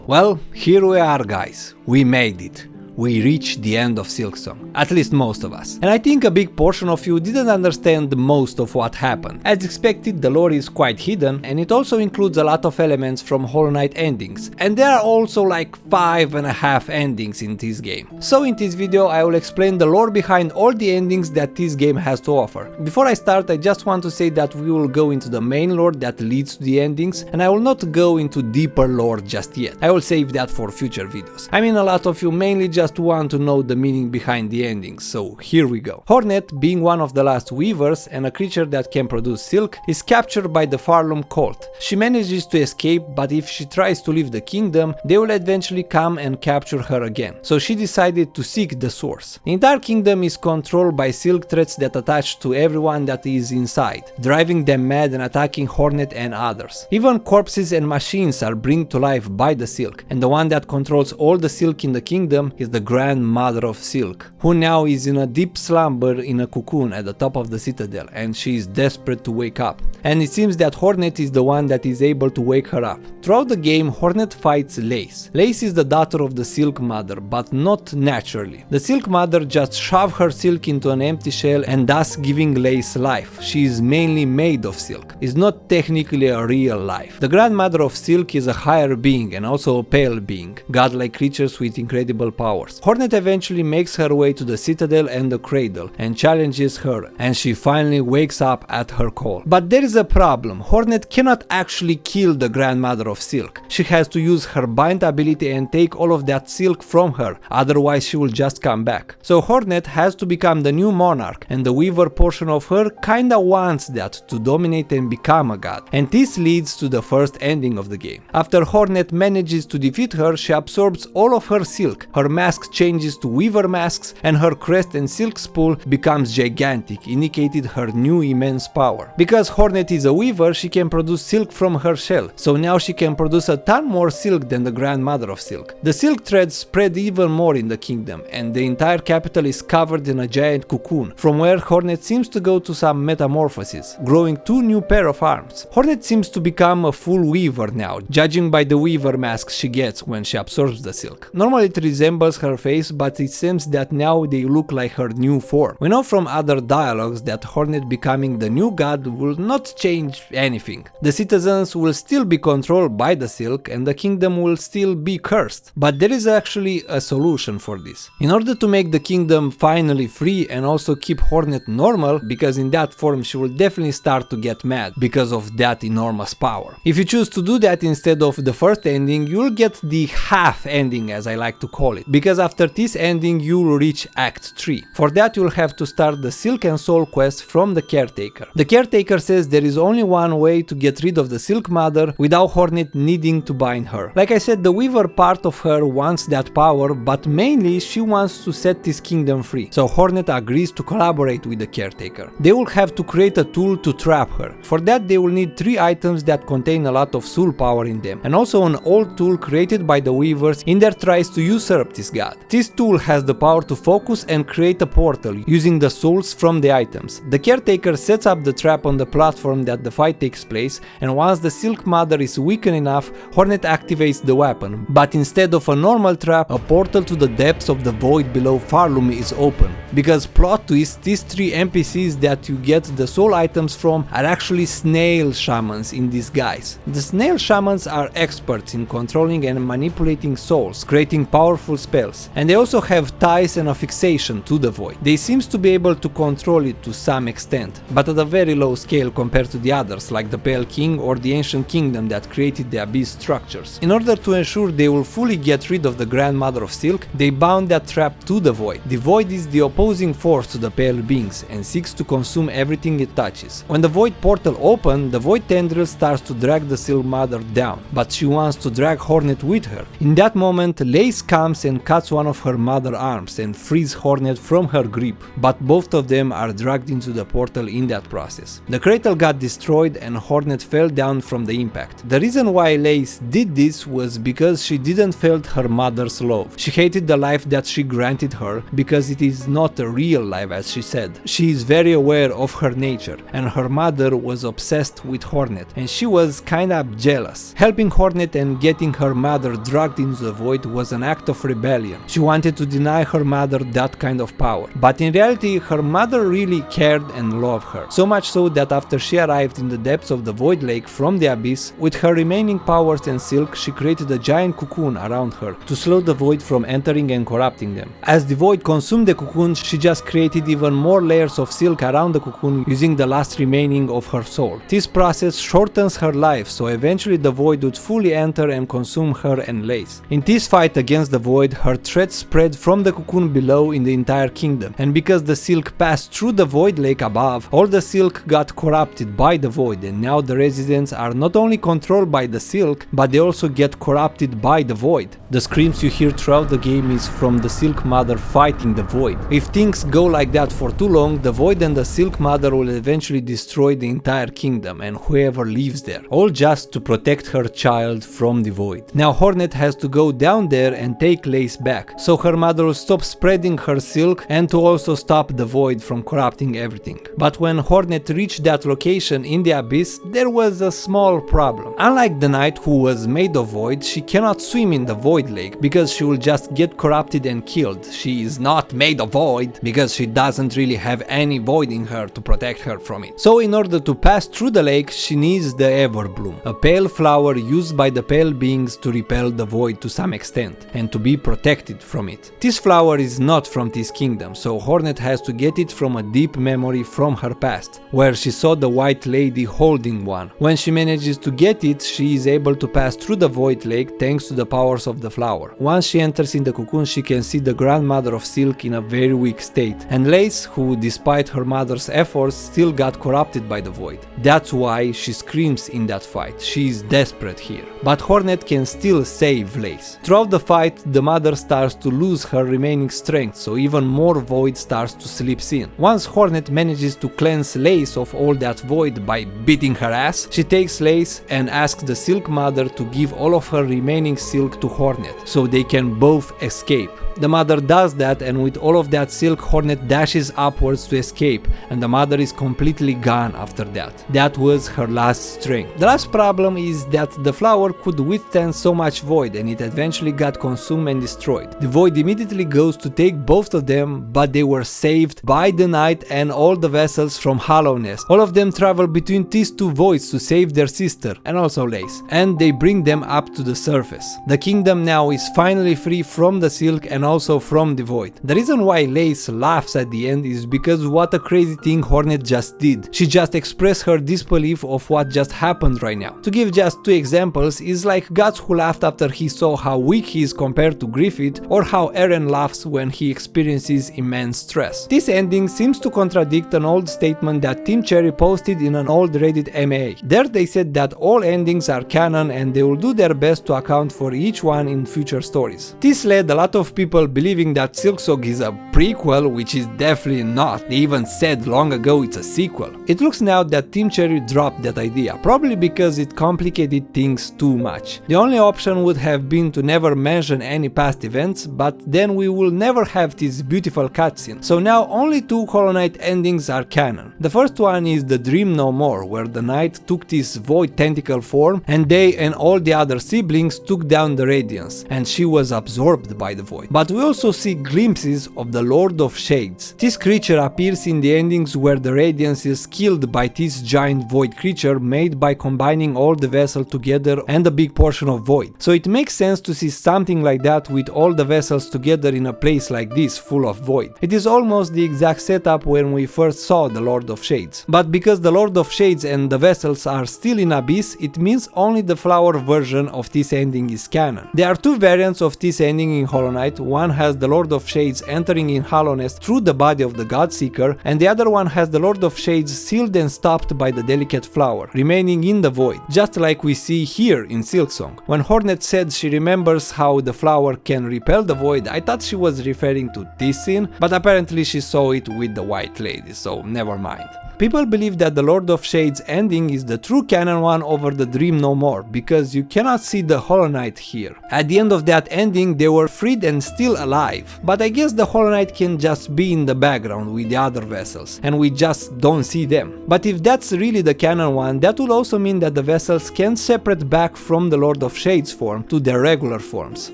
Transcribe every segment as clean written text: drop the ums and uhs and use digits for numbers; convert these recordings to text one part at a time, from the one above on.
Well, here we are guys, we made it. We reached the end of Silksong, at least most of us. And I think a big portion of you didn't understand most of what happened. As expected, the lore is quite hidden, and it also includes a lot of elements from Hollow Knight endings. And there are also like 5.5 endings in this game. So in this video I will explain the lore behind all the endings that this game has to offer. Before I start, I just want to say that we will go into the main lore that leads to the endings, and I will not go into deeper lore just yet. I will save that for future videos. I mean, a lot of you mainly just want to know the meaning behind the endings, so here we go. Hornet, being one of the last weavers and a creature that can produce silk, is captured by the Farloom cult. She manages to escape, but if she tries to leave the kingdom, they will eventually come and capture her again. So she decided to seek the source. The entire kingdom is controlled by silk threads that attach to everyone that is inside, driving them mad and attacking Hornet and others. Even corpses and machines are brought to life by the silk, and the one that controls all the silk in the kingdom is the grandmother of silk, who now is in a deep slumber in a cocoon at the top of the citadel, and she is desperate to wake up. And it seems that Hornet is the one that is able to wake her up. Throughout the game, Hornet fights Lace. Lace is the daughter of the Silk Mother, but not naturally. The Silk Mother just shoves her silk into an empty shell and thus giving Lace life. She is mainly made of silk. It's not technically a real life. The grandmother of silk is a higher being and also a pale being, godlike creatures with incredible powers. Hornet eventually makes her way to the citadel and the cradle and challenges her, and she finally wakes up at her call. But there is a problem. Hornet cannot actually kill the grandmother of silk. She has to use her bind ability and take all of that silk from her, otherwise she will just come back. So Hornet has to become the new monarch, and the weaver portion of her kinda wants that, to dominate and become a god. And this leads to the first ending of the game. After Hornet manages to defeat her, she absorbs all of her silk. Her mask changes to weaver masks, and her crest and silk spool becomes gigantic, indicating her new immense power. Because Hornet is a weaver, she can produce silk from her shell, so now she can produce a ton more silk than the grandmother of silk. The silk threads spread even more in the kingdom, and the entire capital is covered in a giant cocoon, from where Hornet seems to go to some metamorphosis, growing 2 new pair of arms. Hornet seems to become a full weaver now, judging by the weaver mask she gets when she absorbs the silk. Normally it resembles her face, but it seems that now they look like her new form. We know from other dialogues that Hornet becoming the new god will not change anything. The citizens will still be controlled by the silk, and the kingdom will still be cursed. But there is actually a solution for this. In order to make the kingdom finally free and also keep Hornet normal, because in that form she will definitely start to get mad because of that enormous power. If you choose to do that instead of the first ending, you'll get the half ending, as I like to call it, because after this ending you will reach Act 3. For that you'll have to start the Silk and Soul quest from the Caretaker. The Caretaker says there is only one way to get rid of the Silk Mother without Hornet needing to bind her. Like I said, the Weaver part of her wants that power, but mainly she wants to set this kingdom free, so Hornet agrees to collaborate with the Caretaker. They will have to create a tool to trap her. For that they will need 3 items that contain a lot of soul power in them, and also an old tool created by the Weavers in their tries to usurp this god. This tool has the power to focus and create a portal using the souls from the items. The Caretaker sets up the trap on the platform that the fight takes place, and once the Silk Mother is weakened enough, Hornet activates the weapon, but instead of a normal trap, a portal to the depths of the void below Farloom is open. Because plot twist, these 3 NPCs that you get the soul items from are actually snail shamans in disguise. The snail shamans are experts in controlling and manipulating souls, creating powerful spells, and they also have ties and a fixation to the void. They seems to be able to control it to some extent, but at a very low scale compared to the others like the Pale King or the Ancient Kingdom that created the Abyss structures. In order to ensure they will fully get rid of the Grandmother of Silk, they bound that trap to the void. The void is the opposing force to the pale beings and seeks to consume everything it touches. When the void portal opens, the void tendril starts to drag the Silk Mother down, but she wants to drag Hornet with her. In that moment, Lace comes and cuts one of her mother arms and frees Hornet from her grip, but both of them are dragged into the portal in that process. The cradle got destroyed and Hornet fell down from the impact. The reason why Lace did this was because she didn't felt her mother's love. She hated the life that she granted her because it is not a real life, as she said. She is very aware of her nature, and her mother was obsessed with Hornet, and she was kinda jealous. Helping Hornet and getting her mother dragged into the void was an act of rebellion. She wanted to deny her mother that kind of power, but in reality her mother really cared and loved her. So much so that after she arrived in the depths of the void lake from the abyss, with her remaining powers and silk, she created a giant cocoon around her to slow the void from entering and corrupting them. As the void consumed the cocoon, she just created even more layers of silk around the cocoon using the last remaining of her soul. This process shortens her life, so eventually the void would fully enter and consume her and Lace. In this fight against the void, her threat spread from the cocoon below in the entire kingdom, and because the silk passed through the void lake above, all the silk got corrupted by the void, and now the residents are not only controlled by the silk, but they also get corrupted by the void. The screams you hear throughout the game is from the Silk Mother fighting the void. If things go like that for too long, the void and the Silk Mother will eventually destroy the entire kingdom and whoever lives there, all just to protect her child from the void. Now Hornet has to go down there and take Lace back, so her mother will stop spreading her silk and to also stop the void from corrupting everything. But when Hornet reached that location in the abyss, there was a small problem. Unlike the knight who was made of void, she cannot swim in the void lake because she will just get corrupted and killed. She is not made of void because she doesn't really have any void in her to protect her from it. So in order to pass through the lake, she needs the Everbloom, a pale flower used by the pale beings to repel the void to some extent and to be protected from it. This flower is not from this kingdom, so Hornet has to get it from a deep memory from her past, where she saw the white lady holding one. When she manages to get it, she is able to pass through the void lake thanks to the powers of the flower. Once she enters in the cocoon, she can see the grandmother of Silk in a very weak state, and Lace, who despite her mother's efforts still got corrupted by the void. That's why she screams in that fight. She is desperate here. But Hornet can still save Lace. Throughout the fight, the mother starts to lose her remaining strength, so even more void starts to slip in. Once Hornet manages to cleanse Lace of all that void by beating her ass, she takes Lace and asks the Silk Mother to give all of her remaining silk to Hornet, so they can both escape. The mother does that, and with all of that silk, Hornet dashes upwards to escape, and the mother is completely gone after that. That was her last strength. The last problem is that the flower could withstand so much void, and it eventually got consumed and destroyed. The void immediately goes to take both of them, but they were saved by the knight and all the vessels from Hollowness. All of them travel between these two voids to save their sister, and also Lace, and they bring them up to the surface. The kingdom now is finally free from the silk and also from the void. The reason why Lace laughs at the end is because what a crazy thing Hornet just did. She just expressed her disbelief of what just happened right now. To give just two examples, is like Gatsu who laughed after he saw how weak he is compared to Griffith, or how Eren laughs when he experiences immense stress. This ending seems to contradict an old statement that Team Cherry posted in an old Reddit MA. There they said that all endings are canon and they will do their best to account for each one in future stories. This led a lot of people believing that Silksong is a prequel, which is definitely not. They even said long ago it's a sequel. It looks now that Team Cherry dropped that idea, probably because it complicated things too much. The only option would have been to never mention any past events, but then we will never have this beautiful cutscene. So now only two Hollow Knight endings are canon. The first one is the Dream No More, where the knight took this void tentacle form and they and all the other siblings took down the Radiance, and she was absorbed by the void. But we also see glimpses of the Lord of Shades. This creature appears in the endings where the Radiance is killed by this giant void creature made by combining all the vessels together and a big portion of void. So it makes sense to see something like that with all the vessels together in a place like this full of void. It is almost the exact setup when we first saw the Lord of Shades. But because the Lord of Shades and the vessels are still in Abyss, it means only the flower version of this ending is canon. There are two variants of this ending in Hollow Knight. One has the Lord of Shades entering in Hollowness through the body of the Godseeker, and the other one has the Lord of Shades sealed and stopped by the delicate flower, remaining in the void, just like we see here in Silksong. When Hornet said she remembers how the flower can and repel the void, I thought she was referring to this scene, but apparently she saw it with the White Lady, so never mind. People believe that the Lord of Shades ending is the true canon one over the Dream No More, because you cannot see the Hollow Knight here. At the end of that ending they were freed and still alive, but I guess the Hollow Knight can just be in the background with the other vessels, and we just don't see them. But if that's really the canon one, that would also mean that the vessels can separate back from the Lord of Shades form to their regular forms.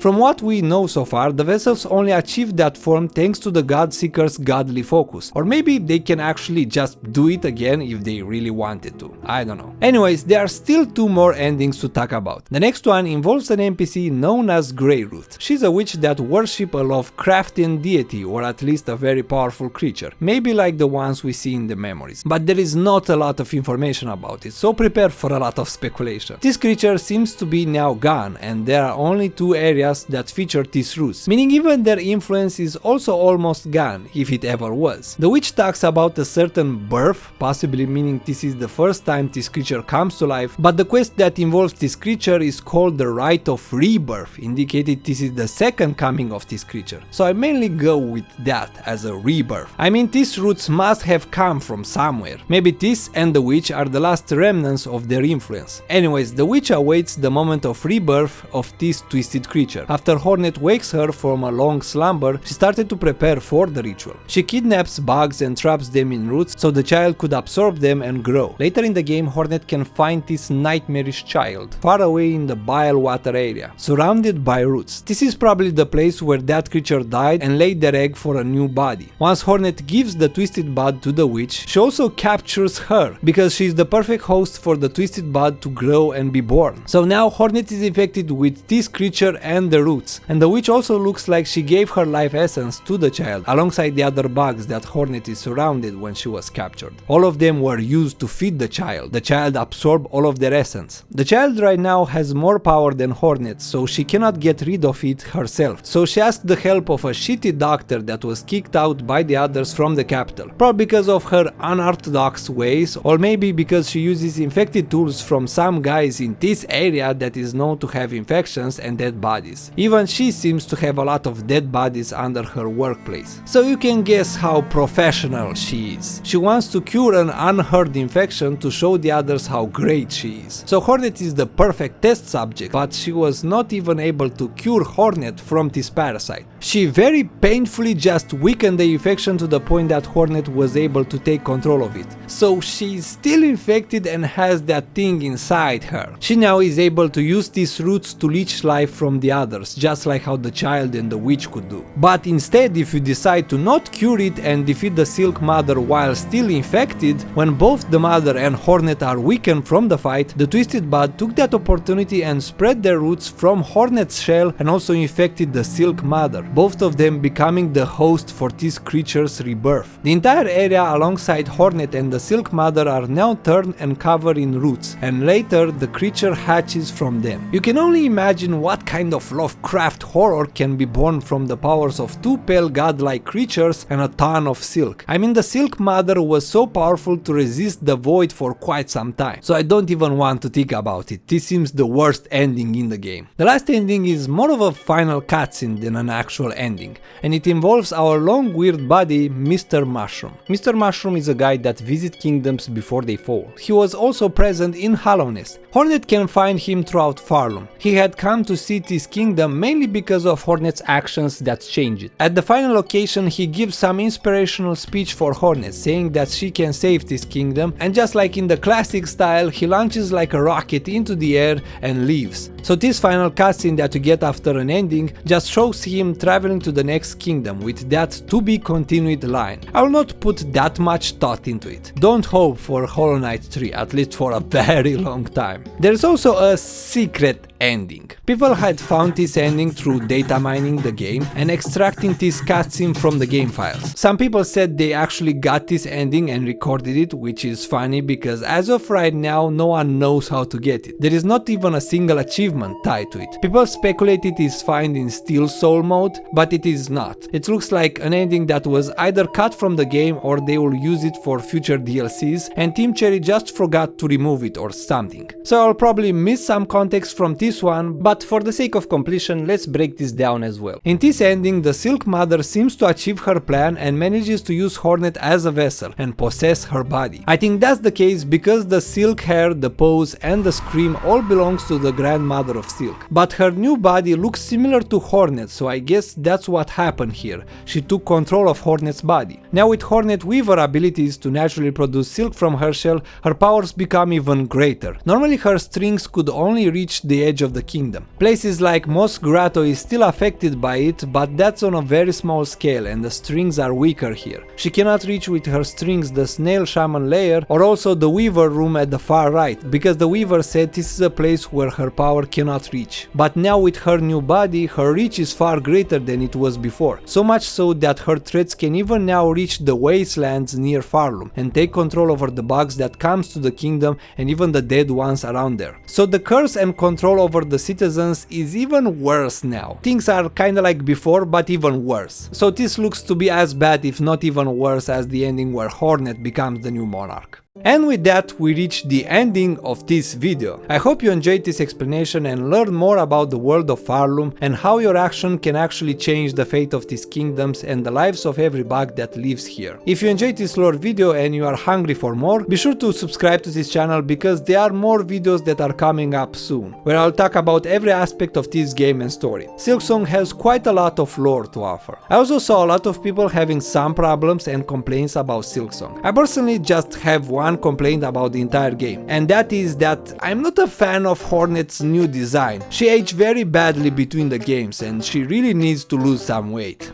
From what we know so far, the vessels only achieved that form thanks to the Godseeker's godly focus, or maybe they can actually just do it again if they really wanted to. I don't know. Anyways, there are still 2 more endings to talk about. The next one involves an NPC known as Greyruth. She's a witch that worships a Lovecraftian deity, or at least a very powerful creature, maybe like the ones we see in the memories. But there is not a lot of information about it, so prepare for a lot of speculation. This creature seems to be now gone, and there are only 2 areas that feature these roots, meaning even their influence is also almost gone, if it ever was. The witch talks about a certain birth, possibly meaning this is the first time this creature comes to life, but the quest that involves this creature is called the Rite of Rebirth, indicating this is the second coming of this creature. So I mainly go with that as a rebirth. I mean, these roots must have come from somewhere. Maybe this and the witch are the last remnants of their influence. Anyways, the witch awaits the moment of rebirth of this twisted creature. After Hornet wakes her from a long slumber, she started to prepare for the ritual. She kidnaps bugs and traps them in roots so the child could absorb them and grow. Later in the game, Hornet can find this nightmarish child far away in the Bilewater area, surrounded by roots. This is probably the place where that creature died and laid their egg for a new body. Once Hornet gives the twisted bud to the witch, she also captures her, because she is the perfect host for the twisted bud to grow and be born. So now Hornet is infected with this creature and the roots, and the witch also looks like she gave her life essence to the child, alongside the other bugs that Hornet is surrounded when she was captured. All of them were used to feed the child. The child absorbed all of their essence. The child right now has more power than Hornet, so she cannot get rid of it herself. So she asked the help of a shitty doctor that was kicked out by the others from the capital. Probably because of her unorthodox ways, or maybe because she uses infected tools from some guys in this area that is known to have infections and dead bodies. Even she seems to have a lot of dead bodies under her workplace. So you can guess how professional she is. She wants to cure an unheard infection to show the others how great she is. So Hornet is the perfect test subject, but she was not even able to cure Hornet from this parasite. She very painfully just weakened the infection to the point that Hornet was able to take control of it. So she's still infected and has that thing inside her. She now is able to use these roots to leech life from the others, just like how the child and the witch could do. But instead, if you decide to not cure it and defeat the Silk Mother while still infected, when both the Mother and Hornet are weakened from the fight, the Twisted Bud took that opportunity and spread their roots from Hornet's shell and also infected the Silk Mother, both of them becoming the host for this creature's rebirth. The entire area alongside Hornet and the Silk Mother are now turned and covered in roots, and later the creature hatches from them. You can only imagine what kind of Lovecraft horror can be born from the powers of 2 pale godlike creatures and a ton of silk. I mean, the Silk Mother was so powerful to resist the void for quite some time, so I don't even want to think about it. This seems the worst ending in the game. The last ending is more of a final cutscene than an actual ending, and it involves our long weird buddy Mr. Mushroom. Mr. Mushroom is a guy that visits kingdoms before they fall. He was also present in Hallownest. Hornet can find him throughout Farlum. He had come to see this kingdom mainly because of Hornet's actions that changed it. At the final location, he gives some inspirational speech for Hornet, saying that she can save this kingdom, and just like in the classic style, he launches like a rocket into the air and leaves. So this final cutscene that you get after an ending just shows him traveling to the next kingdom with that to be continued line. I will not put that much thought into it. Don't hope for Hollow Knight 3, at least for a very long time. There's also a secret ending. People had found this ending through data mining the game and extracting this cutscene from the game files. Some people said they actually got this ending and recorded it, which is funny because as of right now no one knows how to get it. There is not even a single achievement tied to it. People speculate it is found in Steel Soul mode, but it is not. It looks like an ending that was either cut from the game or they will use it for future DLCs and Team Cherry just forgot to remove it or something. So I'll probably miss some context from this this one, but for the sake of completion, let's break this down as well. In this ending, the Silk Mother seems to achieve her plan and manages to use Hornet as a vessel and possess her body. I think that's the case because the silk hair, the pose and the scream all belongs to the grandmother of Silk. But her new body looks similar to Hornet, so I guess that's what happened here. She took control of Hornet's body. Now with Hornet Weaver abilities to naturally produce silk from her shell, her powers become even greater. Normally her strings could only reach the edge of the kingdom. Places like Mos Grotto is still affected by it, but that's on a very small scale and the strings are weaker here. She cannot reach with her strings the Snail Shaman layer or also the Weaver room at the far right, because the Weaver said this is a place where her power cannot reach. But now with her new body, her reach is far greater than it was before, so much so that her threats can even now reach the wastelands near Farlum and take control over the bugs that comes to the kingdom and even the dead ones around there. So the curse and control over the citizens is even worse now. Things are kinda like before, but even worse. So this looks to be as bad if not even worse as the ending where Hornet becomes the new monarch. And with that, we reach the ending of this video. I hope you enjoyed this explanation and learned more about the world of Farlum and how your action can actually change the fate of these kingdoms and the lives of every bug that lives here. If you enjoyed this lore video and you are hungry for more, be sure to subscribe to this channel because there are more videos that are coming up soon, where I'll talk about every aspect of this game and story. Silksong has quite a lot of lore to offer. I also saw a lot of people having some problems and complaints about Silksong. I personally just have one complaint about the entire game, and that is that I'm not a fan of Hornet's new design. She aged very badly between the games and she really needs to lose some weight.